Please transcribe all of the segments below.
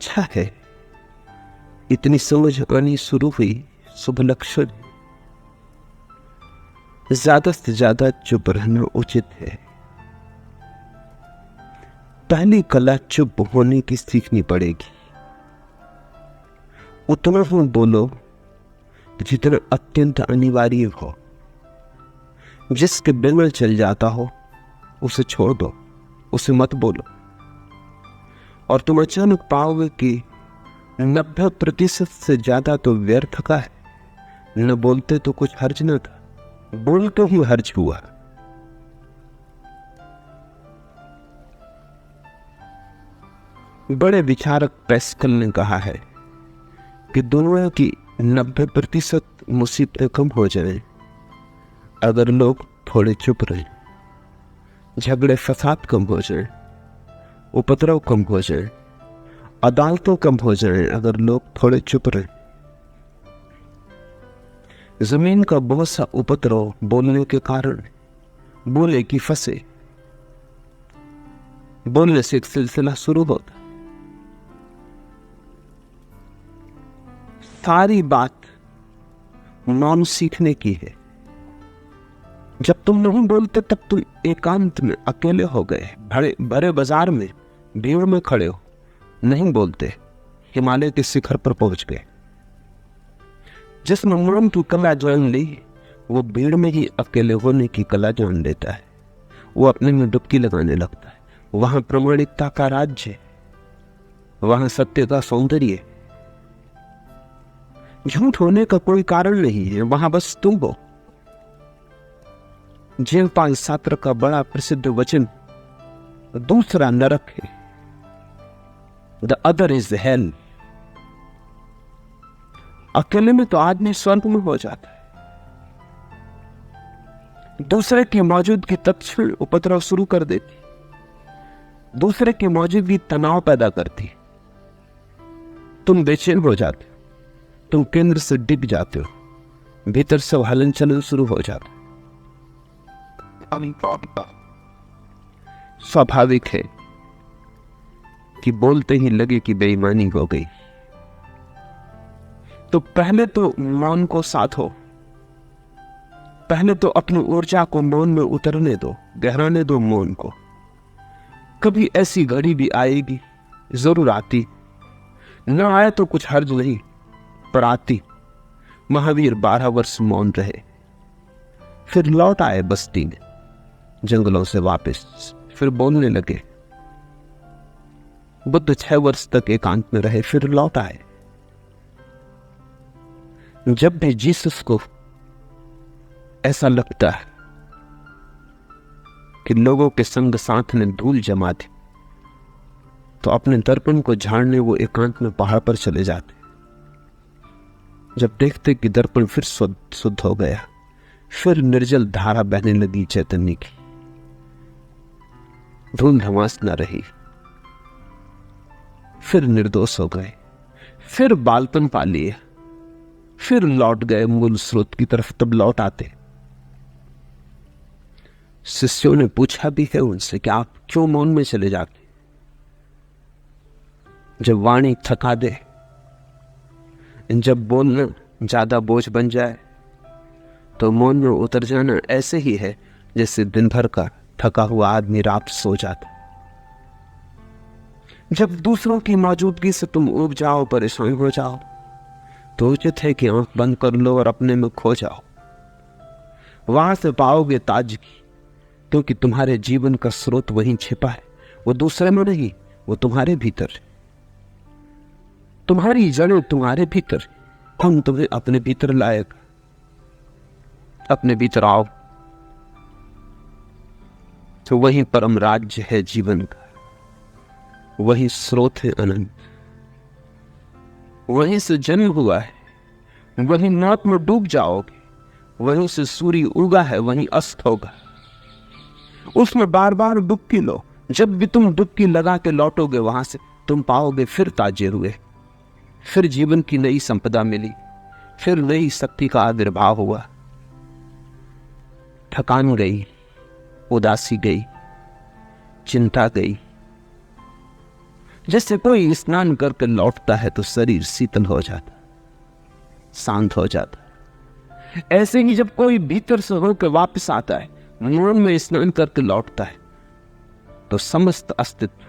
अच्छा है, इतनी समझ आनी शुरू हुई, शुभ लक्षण। ज्यादा से ज्यादा चुप रहना उचित है। पहली कला चुप होने की सीखनी पड़ेगी। उतना ही बोलो जितना अत्यंत अनिवार्य हो। जिसके बिगड़ चल जाता हो उसे छोड़ दो, उसे मत बोलो। और तुम अचानक पाओगे कि 90% से ज्यादा तो व्यर्थ का है। न बोलते तो कुछ हर्ज न था, बोलते ही हर्ज हुआ। बड़े विचारक पैस्कल ने कहा है कि दुनिया की 90% मुसीबतें कम हो जाएं अगर लोग थोड़े चुप रहें। झगड़े फसाद कम हो जाएं, उपद्रव कम हो जाएं, अदालतों कम हो जाएं अगर लोग थोड़े चुप रहें। जमीन का बहुत सा उपद्रव बोलने के कारण, बोले कि फंसे। बोलने से एक सिलसिला शुरू होता। सारी बात मौन सीखने की है। जब तुम नहीं बोलते तब तुम एकांत में अकेले हो गए, भरे बाजार में भीड़ में खड़े हो, नहीं बोलते, हिमालय के शिखर पर पहुंच गए। जिसने मौन की कला जान ली वो भीड़ में ही अकेले होने की कला जान लेता है। वो अपने में डुबकी लगाने लगता है। वहां प्रामाणिकता का राज्य है, वहां सत्य का सौंदर्य है। झूठ होने का कोई कारण नहीं है, वहां बस तुम हो। जेवपाल सात्र का बड़ा प्रसिद्ध वचन दूसरा नरक है, द अदर इज हेल। अकेले में तो आदमी स्वर्ग में हो जाता है। दूसरे की मौजूदगी तत्क्षण उपद्रव शुरू कर देती, दूसरे की मौजूदगी तनाव पैदा करती। तुम बेचैन हो जाते हो, तुम केंद्र से डिग जाते हो, भीतर से हलन चलन शुरू हो जाता। स्वाभाविक है कि बोलते ही लगे कि बेईमानी हो गई। तो पहले तो मौन को साधो, पहले तो अपनी ऊर्जा को मौन में उतरने दो, गहराने दो मौन को। कभी ऐसी घड़ी भी आएगी, जरूर आती, न आए तो कुछ हर्ज नहीं, पर आती। महावीर 12 वर्ष मौन रहे, फिर लौट आए बस्ती में, जंगलों से वापस, फिर बोलने लगे। बुद्ध 6 वर्ष तक एकांत में रहे, फिर लौट आए। जब भी जीसस को ऐसा लगता है कि लोगों के संग साथ ने धूल जमा दी, तो अपने दर्पण को झाड़ने वो एकांत में पहाड़ पर चले जाते। जब देखते कि दर्पण फिर शुद्ध हो गया, फिर निर्जल धारा बहने लगी चैतन्य की, धूल धमास न रही, फिर निर्दोष हो गए, फिर बालपन पा लिए, फिर लौट गए मूल स्रोत की तरफ। तब लौट आते। शिष्यों ने पूछा भी है उनसे कि आप क्यों मौन में चले जाते? जब वाणी थका दे, जब बोलना ज्यादा बोझ बन जाए, तो मौन में उतर जाना ऐसे ही है जैसे दिन भर का थका हुआ आदमी रात सो जाता। जब दूसरों की मौजूदगी से तुम ऊब जाओ, परेशान हो जाओ, तो उचित है कि आंख बंद कर लो और अपने में खो जाओ। वहां से पाओगे ताजगी, क्योंकि तुम्हारे जीवन का स्रोत वहीं छिपा है। वो दूसरे में नहीं, वो तुम्हारे भीतर है। तुम्हारी जड़ें तुम्हारे भीतर। हम तुम्हें अपने भीतर लाएगा। अपने भीतर आओ, तो वही परम राज्य है जीवन का, वही स्रोत है अनंत, वहीं से जन्म हुआ है, वहीं नाक में डूब जाओगे, वहीं से सूर्य उगा है, वहीं अस्त होगा। उसमें बार बार डुबकी लो। जब भी तुम डुबकी लगा के लौटोगे वहां से, तुम पाओगे फिर ताजे हुए, फिर जीवन की नई संपदा मिली, फिर नई शक्ति का आविर्भाव हुआ। थकान गई, उदासी गई, चिंता गई, जैसे कोई स्नान करके लौटता है तो शरीर शीतल हो जाता, शांत हो जाता। ऐसे ही जब कोई भीतर से होकर वापस आता है, मन में स्नान करके लौटता है, तो समस्त अस्तित्व,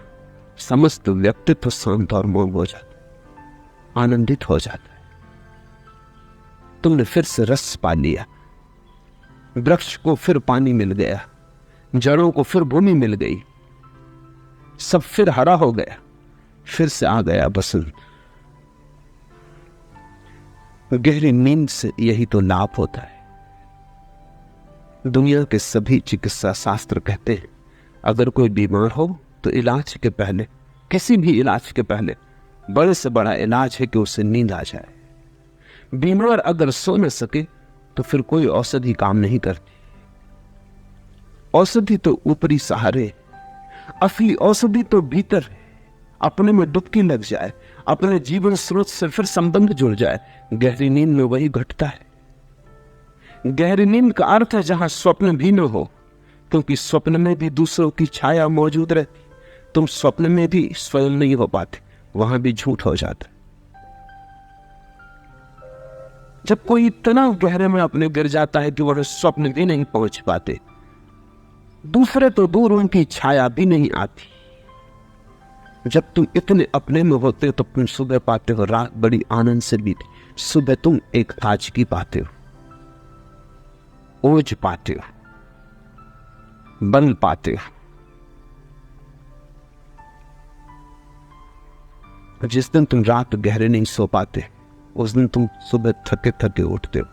समस्त व्यक्तित्व शांत और मौन हो जाता, आनंदित हो जाता है। तुमने फिर से रस पा लिया, वृक्ष को फिर पानी मिल गया, जड़ों को फिर भूमि मिल गई, सब फिर हरा हो गया, फिर से आ गया बसंत। गहरी नींद से यही तो लाभ होता है। दुनिया के सभी चिकित्सा शास्त्र कहते हैं अगर कोई बीमार हो तो इलाज के पहले, किसी भी इलाज के पहले बड़े से बड़ा इलाज है कि उसे नींद आ जाए। बीमार अगर सो न सके तो फिर कोई औषधि काम नहीं करती। औषधि तो ऊपरी सहारे, असली औषधि तो भीतर है। अपने में डुबकी लग जाए, अपने जीवन स्रोत से फिर संबंध जुड़ जाए, गहरी नींद में वही घटता है। गहरी नींद का अर्थ है जहां स्वप्न भी न हो, क्योंकि स्वप्न में भी दूसरों की छाया मौजूद रहती। तुम स्वप्न में भी स्वयं नहीं हो पाते, वहां भी झूठ हो जाता। जब कोई इतना गहरे में अपने गिर जाता है कि वह स्वप्न भी नहीं पहुंच पाते, दूसरे तो दूर उनकी छाया भी नहीं आती। जब तुम इतने अपने में होते हो तो तुम सुबह पाते हो, रात बड़ी आनंद से बीती। सुबह तुम एक ताजगी पाते हो, ओज पाते हो, बल पाते हो। जिस दिन तुम रात गहरे नहीं सो पाते, उस दिन तुम सुबह थके थके उठते हो।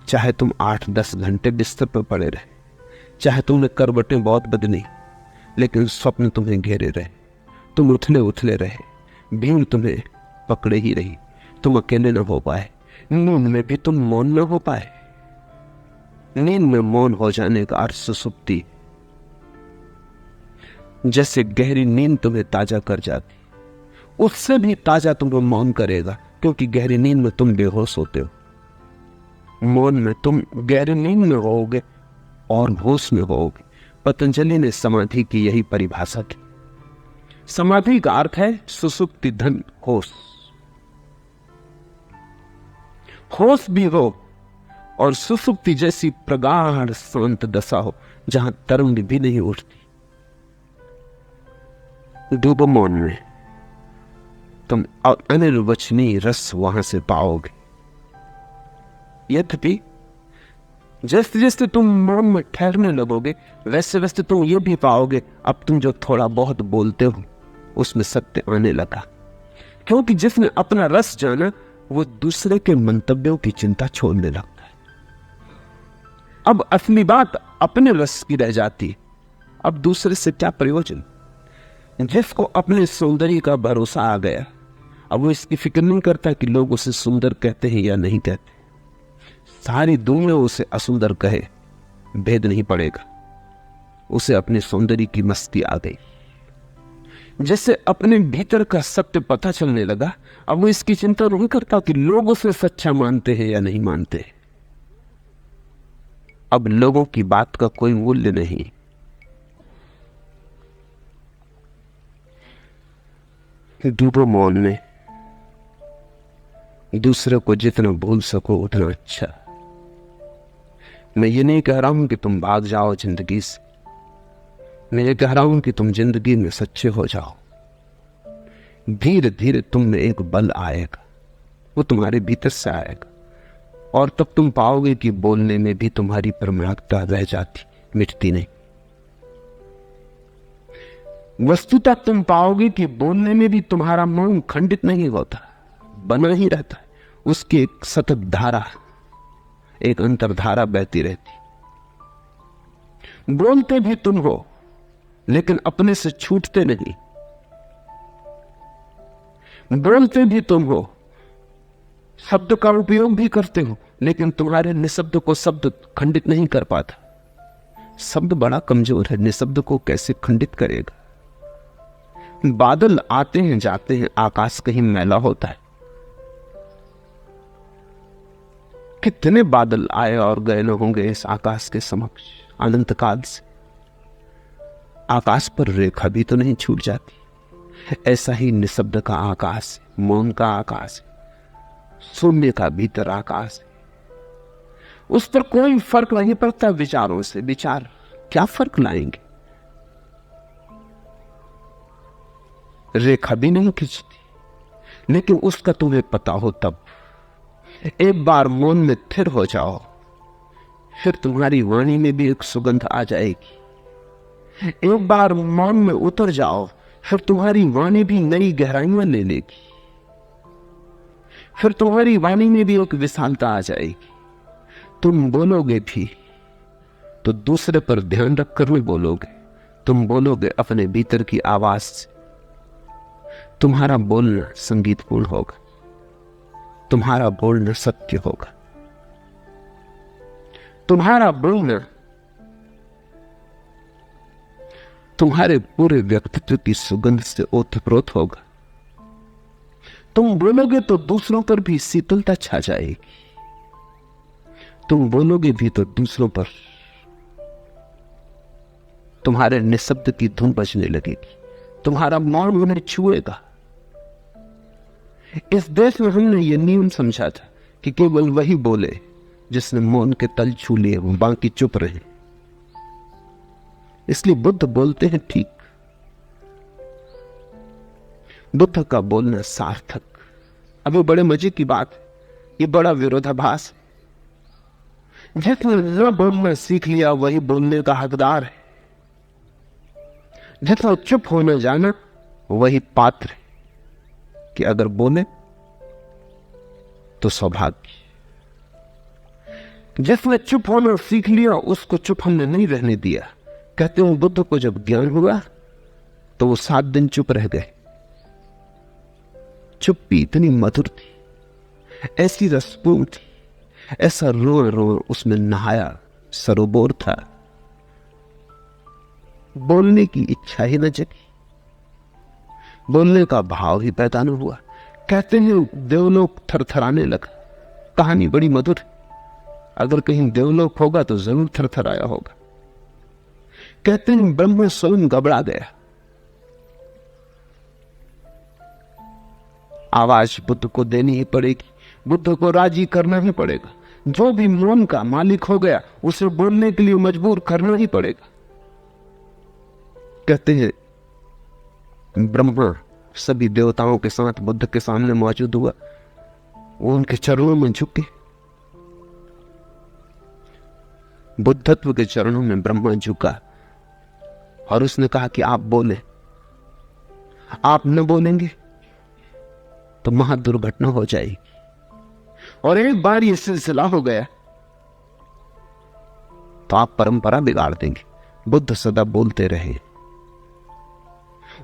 चाहे तुम 8-10 घंटे बिस्तर पर पड़े रहे, चाहे तुमने करवटें बहुत बदली, लेकिन स्वप्न तुम्हें घेरे रहे, तुम उथले उथले रहे, भीड़ तुम्हें पकड़े ही रही, तुम अकेले न हो पाए। नींद में भी तुम मौन न हो पाए। नींद में मौन हो जाने का अर्थ सुसुप्ति। जैसे गहरी नींद तुम्हें ताजा कर जाती, उससे भी ताजा तुम्हें मौन करेगा, क्योंकि गहरी नींद में तुम बेहोश होते हो। मौन में तुम गहरी नींद में रहोगे और होश में होगे। पतंजलि ने समाधि की यही परिभाषा की। समाधि का अर्थ है सुसुप्ति धन होश। होश भी हो और सुसुप्ति जैसी प्रगाढ़ शांत दशा हो जहां तरंग भी नहीं उठती। डूबो मौन में, तुम अनिर्वचनीय रस वहां से पाओगे। यद्यपि जैसे जैसे तुम मौन में ठहरने लगोगे, वैसे वैसे तुम ये भी पाओगे अब तुम जो थोड़ा बहुत बोलते हो उसमें सत्य आने लगा, क्योंकि जिसने अपना रस जाना वो दूसरे के मंतव्यों की चिंता छोड़ने लगता है। अब असली बात अपने रस की रह जाती, अब दूसरे से क्या प्रयोजन। जिसको अपने सौंदर्य का भरोसा आ गया, अब वो इसकी फिक्र नहीं करता कि लोग उसे सुंदर कहते हैं या नहीं कहते। सारी दुनिया उसे असुंदर कहे, भेद नहीं पड़ेगा, उसे अपने सौंदर्य की मस्ती आ गई। जैसे अपने भीतर का सत्य पता चलने लगा, अब वो इसकी चिंता नहीं करता कि लोग उसे सच्चा मानते हैं या नहीं मानते। अब लोगों की बात का कोई मूल्य नहीं। डूबो मौन में, दूसरे को जितना भूल सको उतना अच्छा। मैं ये नहीं कह रहा हूं कि तुम भाग जाओ जिंदगी से, मैं ये कह रहा हूं कि तुम जिंदगी में सच्चे हो जाओ। धीरे धीरे तुम में एक बल आएगा, वो तुम्हारे भीतर से आएगा, और तब तुम पाओगे कि बोलने में भी तुम्हारी प्रमाणिकता रह जाती, मिटती नहीं। वस्तुतः तुम पाओगे कि बोलने में भी तुम्हारा मौन खंडित नहीं होता, बना ही रहता है। उसकी एक सतत धारा, एक अंतरधारा बहती रहती। बोलते भी तुम हो लेकिन अपने से छूटते नहीं। बोलते भी तुम हो, शब्द का उपयोग भी करते हो, लेकिन तुम्हारे निशब्द को शब्द खंडित नहीं कर पाता। शब्द बड़ा कमजोर है, निशब्द को कैसे खंडित करेगा। बादल आते हैं जाते हैं, आकाश कहीं मैला होता है। कितने बादल आए और गए न होंगे इस आकाश के समक्ष अनंत काल से। आकाश पर रेखा भी तो नहीं छूट जाती। ऐसा ही निशब्द का आकाश, मौन का आकाश, शून्य का भीतर आकाश, उस पर कोई फर्क नहीं पड़ता विचारों से। विचार क्या फर्क लाएंगे? रेखा भी नहीं खींचती, लेकिन उसका तुम्हें पता हो तब। एक बार मौन में थिर हो जाओ, फिर तुम्हारी वाणी में भी एक सुगंध आ जाएगी। एक बार मौन में उतर जाओ, फिर तुम्हारी वाणी भी नई गहराइयां ले लेगी। फिर तुम्हारी वाणी में भी एक विशालता आ जाएगी। तुम बोलोगे भी तो दूसरे पर ध्यान रखकर नहीं बोलोगे, तुम बोलोगे अपने भीतर की आवाज से। तुम्हारा बोलना संगीतपूर्ण होगा, तुम्हारा बोलना सत्य होगा, तुम्हारा बोलना तुम्हारे पूरे व्यक्तित्व की सुगंध से ओतप्रोत होगा। तुम बोलोगे तो दूसरों पर भी शीतलता छा जाएगी। तुम बोलोगे भी तो दूसरों पर तुम्हारे निशब्द की धुन बजने लगेगी। तुम्हारा मौन उन्हें छुएगा। इस देश में हमने यह नियम समझा था कि केवल वही बोले जिसने मौन के तल छू लिए, वो बाकी चुप रहे। इसलिए बुद्ध बोलते हैं ठीक। बुद्ध का बोलना सार्थक। अब ये बड़े मजे की बात है, ये बड़ा विरोधाभास है। जिसने न बोलना सीख लिया वही बोलने का हकदार है। जिसने चुप होना जाना वही पात्र है कि अगर बोले तो सौभाग्य। जिसने चुप होना सीख लिया उसको चुप हमने नहीं रहने दिया। कहते हैं बुद्ध को जब ज्ञान हुआ तो वो 7 दिन चुप रह गए। चुप्पी इतनी मधुर थी, ऐसी रसपूर्ण थी, ऐसा रोन रोन उसमें नहाया सरोवर था। बोलने की इच्छा ही न जगी, बोलने का भाव ही पैदा न हुआ। कहते हैं देवलोक थरथराने लगा। कहानी बड़ी मधुर है। अगर कहीं देवलोक होगा तो जरूर थरथराया होगा। कहते हैं ब्रह्मा स्वयं घबरा गया। आवाज बुद्ध को देनी ही पड़ेगी, बुद्ध को राजी करना ही पड़ेगा। जो भी मौन का मालिक हो गया उसे बोलने के लिए मजबूर करना ही पड़ेगा। कहते हैं ब्रह्मा सभी देवताओं के साथ बुद्ध के सामने मौजूद हुआ। वो उनके चरणों में झुके। बुद्धत्व के चरणों में ब्रह्मा झुका और उसने कहा कि आप बोले। आप न बोलेंगे तो महादुर्घटना हो जाएगी। और एक बार ये सिलसिला हो गया तो आप परंपरा बिगाड़ देंगे। बुद्ध सदा बोलते रहे।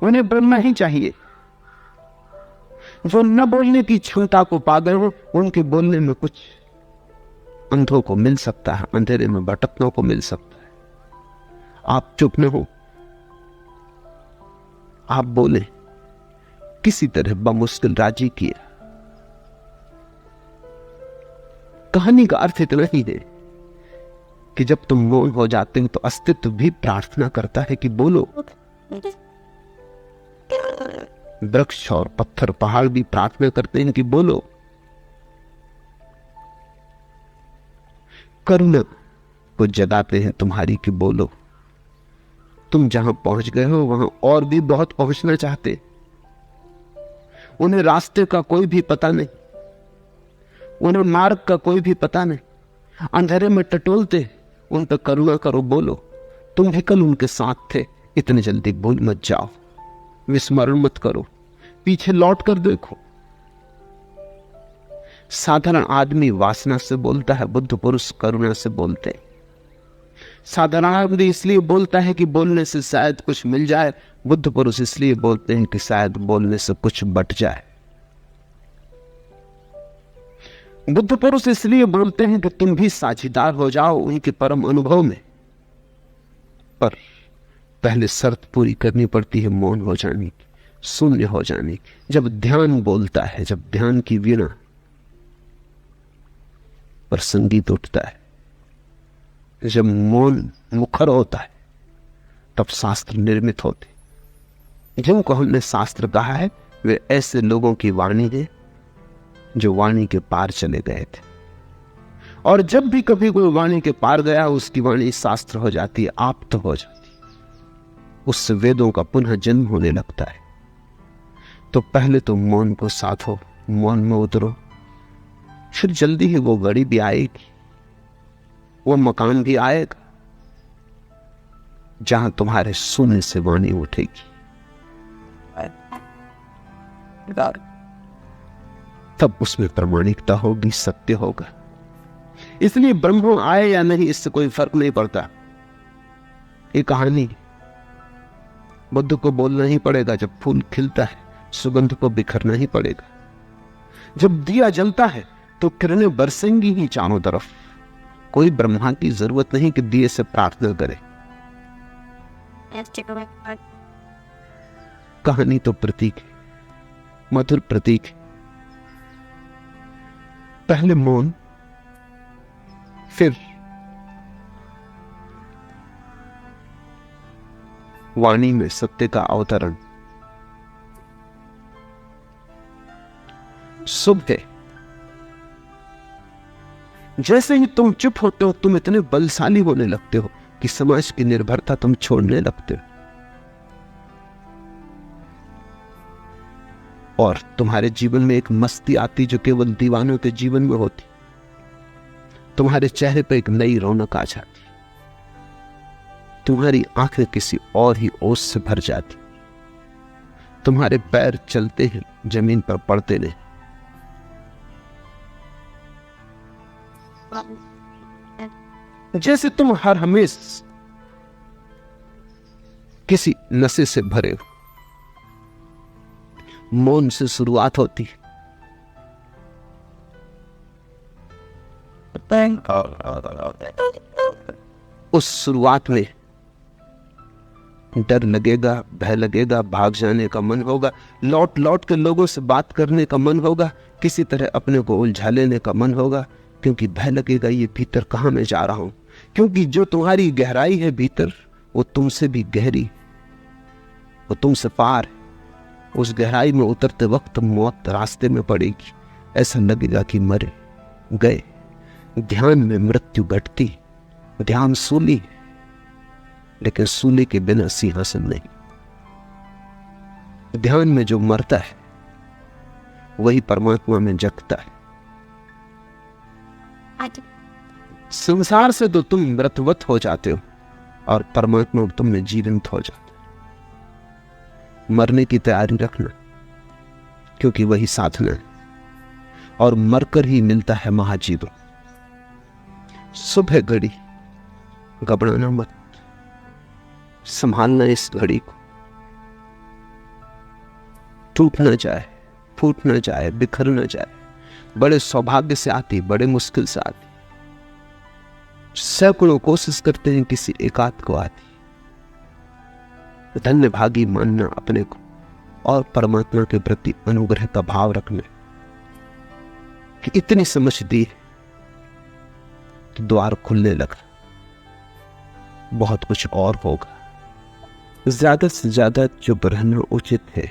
उन्हें बोलना ही चाहिए। जो न बोलने की क्षमता को पा गए हो उनके बोलने में कुछ अंधों को मिल सकता है, अंधेरे में भटकनों को मिल सकता है। आप चुप न हो, आप बोले। किसी तरह बमुश्किल राजी किया। कहानी का अर्थ इतना ही है कि जब तुम मौन हो जाते हो तो अस्तित्व भी प्रार्थना करता है कि बोलो। वृक्ष और पत्थर पहाड़ भी प्रार्थना करते हैं कि बोलो। करुणा को जगाते हैं तुम्हारी कि बोलो। तुम जहां पहुंच गए हो वहां और भी बहुत पहुंचना चाहते। उन्हें रास्ते का कोई भी पता नहीं, उन्हें मार्ग का कोई भी पता नहीं। अंधेरे में टटोलते। उन पर करुणा करो, बोलो। तुम भी कल उनके साथ थे, इतने जल्दी भूल मत जाओ, विस्मरण मत करो, पीछे लौट कर देखो। साधारण आदमी वासना से बोलता है, बुद्ध पुरुष करुणा से बोलते हैं। साधारण आदमी इसलिए बोलता है कि बोलने से शायद कुछ मिल जाए, बुद्ध पुरुष इसलिए बोलते हैं कि शायद बोलने से कुछ बट जाए। बुद्ध पुरुष इसलिए बोलते हैं कि तुम भी साझीदार हो जाओ उनके परम अनुभव में। पर पहले शर्त पूरी करनी पड़ती है मौन हो जाने की, शून्य हो जाने की। जब ध्यान बोलता है, जब ध्यान की वीणा पर संगीत उठता है, जब मौन मुखर होता है, तब शास्त्र निर्मित होते। जिनको हमने शास्त्र कहा है वे ऐसे लोगों की वाणी है जो वाणी के पार चले गए थे, और जब भी कभी कोई वाणी के पार गया उसकी वाणी शास्त्र हो जाती है, आप्त हो जाती है, उससे वेदों का पुनः जन्म होने लगता है। तो पहले तो मौन को साधो, मौन में उतरो, फिर जल्दी ही वो घड़ी भी आएगी, वो मकान भी आएगा जहां तुम्हारे सुनने से वाणी उठेगी। तब उसमें प्रामाणिकता होगी, सत्य होगा। इसलिए ब्रह्म आए या नहीं इससे कोई फर्क नहीं पड़ता। ये कहानी बुद्ध को बोलना ही पड़ेगा। जब फूल खिलता है सुगंध को बिखरना ही पड़ेगा। जब दिया जलता है तो किरणें बरसेंगी ही चारों तरफ। कोई ब्रह्मा की जरूरत नहीं कि दिए से प्रार्थना करे। कहानी तो प्रतीक है, मधुर प्रतीक है। पहले मौन, फिर वाणी में सत्य का अवतरण। शुभ है। जैसे ही तुम चुप होते हो तुम इतने बलशाली होने लगते हो कि समाज की निर्भरता तुम छोड़ने लगते हो, और तुम्हारे जीवन में एक मस्ती आती जो केवल दीवानों के जीवन में होती। तुम्हारे चेहरे पर एक नई रौनक आ जाती, तुम्हारी आंखें किसी और ही ओस से भर जाती, तुम्हारे पैर चलते हैं जमीन पर पड़ते नहीं। जैसे तुम हर हमेश किसी नशे से भरे हो। मौन से शुरुआत होती, उस शुरुआत में डर लगेगा, भय लगेगा, भाग जाने का मन होगा, लौट लौट के लोगों से बात करने का मन होगा, किसी तरह अपने को उलझा लेने का मन होगा, क्योंकि भय लगेगा ये भीतर कहां मैं जा रहा हूं। क्योंकि जो तुम्हारी गहराई है भीतर वो तुमसे भी गहरी, वो तुमसे पार है। उस गहराई में उतरते वक्त मौत रास्ते में पड़ेगी। ऐसा लगेगा कि मरे गए। ध्यान में मृत्यु घटती। ध्यान सूली है, लेकिन सूली के बिना सिंहासन नहीं। ध्यान में जो मरता है वही परमात्मा में जगता है। संसार से तो तुम मृतवत हो जाते हो और परमात्मा तुम में जीवंत हो जाता है। मरने की तैयारी रखना, क्योंकि वही साधना है, और मरकर ही मिलता है महाजीवन। सुबह घड़ी, घबराना मत, संभालना इस घड़ी को। टूट न जाए, फूट न जाए, बिखर न जाए। बड़े सौभाग्य से आती, बड़े मुश्किल से आती। सैकड़ों कोशिश करते हैं किसी एकाध को आती। धन्य भागी मानना अपने को, और परमात्मा के प्रति अनुग्रह का भाव रखना कि इतनी समझ दी कि द्वार खुलने लगा। बहुत कुछ और होगा। ज्यादा से ज्यादा चुप रहना उचित है।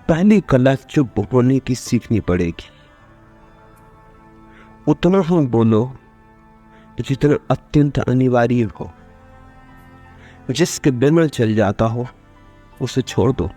पहली कला चुप होने की सीखनी पड़ेगी। उतना ही बोलो जितना अत्यंत अनिवार्य हो। जिसके बिना चल जाता हो उसे छोड़ दो।